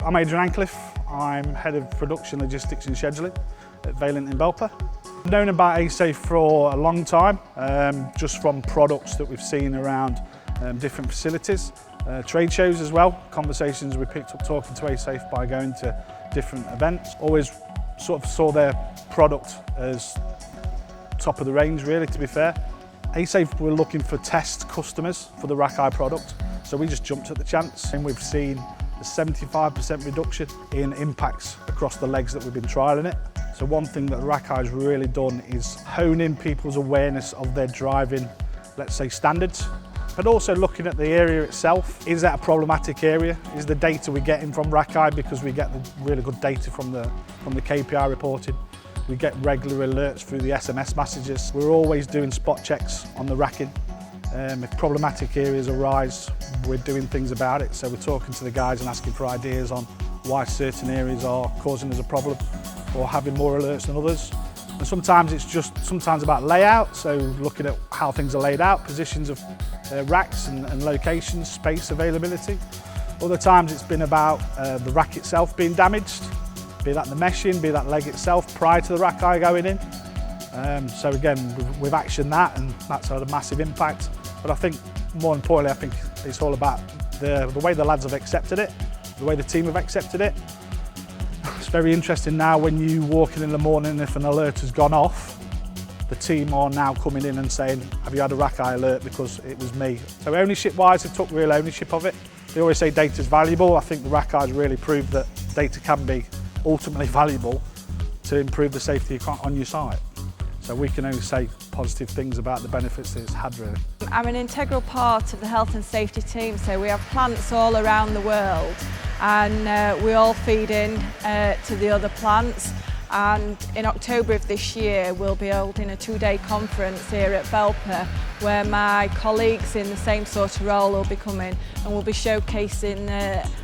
I'm Adrian Ancliffe. I'm Head of Production, Logistics and Scheduling at Valiant in Belper. I've known about ASAFE for a long time, just from products that we've seen around different facilities, trade shows as well, conversations we picked up talking to ASAFE by going to different events. Always sort of saw their product as top of the range really, to be fair. ASAFE were looking for test customers for the RackEye product, so we just jumped at the chance, and we've seen a 75% reduction in impacts across the legs that we've been trialling it. So one thing that RackEye's really done is hone in people's awareness of their driving, let's say, standards, but also looking at the area itself. Is that a problematic area? Is the data we're getting from RackEye, because we get the really good data from the KPI reporting. We get regular alerts through the SMS messages. We're always doing spot checks on the racking. If problematic areas arise, we're doing things about it. So we're talking to the guys and asking for ideas on why certain areas are causing us a problem or having more alerts than others. And sometimes it's just about layout, so looking at how things are laid out, positions of racks and locations, space availability. Other times it's been about the rack itself being damaged, be that the meshing, be that leg itself prior to the RackEye going in. So again, we've actioned that, and that's had a massive impact. But I think, more importantly, I think it's all about the way the lads have accepted it, the way the team have accepted it. It's very interesting now when you walk in the morning, if an alert has gone off, the team are now coming in and saying, have you had a RackEye alert, because it was me. So ownership-wise, they took real ownership of it. They always say data's valuable. I think the RackEye's really proved that data can be ultimately valuable to improve the safety on your site. So we can only say positive things about the benefits that it's had, really. I'm an integral part of the health and safety team, so we have plants all around the world, and we all feed in to the other plants. And in October of this year, we'll be holding a 2-day conference here at Belper, where my colleagues in the same sort of role will be coming, and we'll be showcasing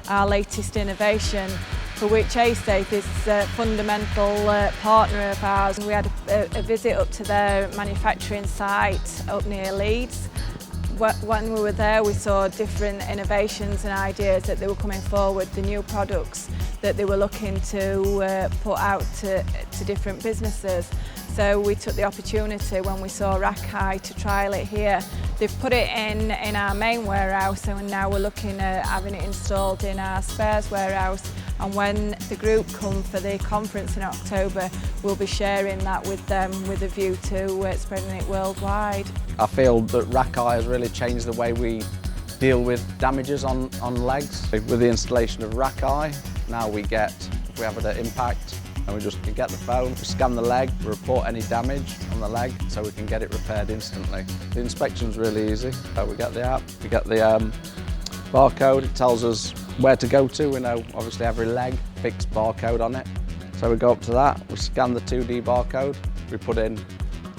our latest innovation, for which ASAFE is a fundamental partner of ours. We had a visit up to their manufacturing site up near Leeds. When we were there, we saw different innovations and ideas that they were coming forward, the new products that they were looking to put out to different businesses. So we took the opportunity when we saw RackEye to trial it here. They've put it in our main warehouse, and now we're looking at having it installed in our spares warehouse. And when the group come for the conference in October, we'll be sharing that with them with a view to spreading it worldwide. I feel that RackEye has really changed the way we deal with damages on legs. With the installation of RackEye, now we get, if we have an impact, and we just can get the phone, we scan the leg, we report any damage on the leg, so we can get it repaired instantly. The inspection's really easy. We get the app, we get the barcode, it tells us where to go to. We know obviously every leg, fixed barcode on it. So we go up to that, we scan the 2D barcode, we put in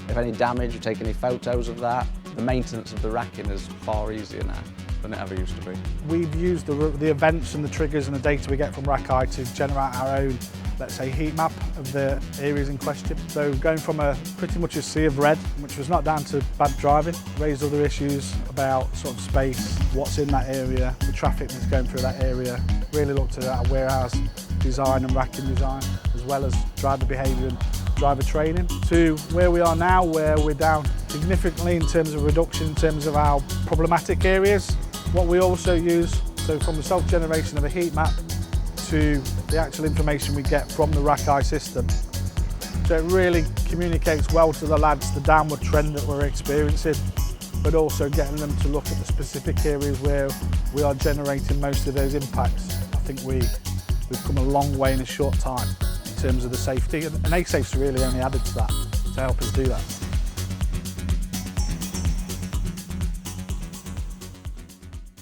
if any damage, we take any photos of that. The maintenance of the racking is far easier now than it ever used to be. We've used the events and the triggers and the data we get from RackEye to generate our own, let's say, heat map of the areas in question. So going from pretty much a sea of red, which was not down to bad driving, raised other issues about sort of space, what's in that area, the traffic that's going through that area. Really looked at our warehouse design and racking design, as well as driver behaviour and driver training, to where we are now, where we're down significantly in terms of reduction in terms of our problematic areas. What we also use, so from the self-generation of a heat map to the actual information we get from the RackEye system. So it really communicates well to the lads the downward trend that we're experiencing, but also getting them to look at the specific areas where we are generating most of those impacts. I think we've come a long way in a short time in terms of the safety, and ASAFE's really only added to that to help us do that.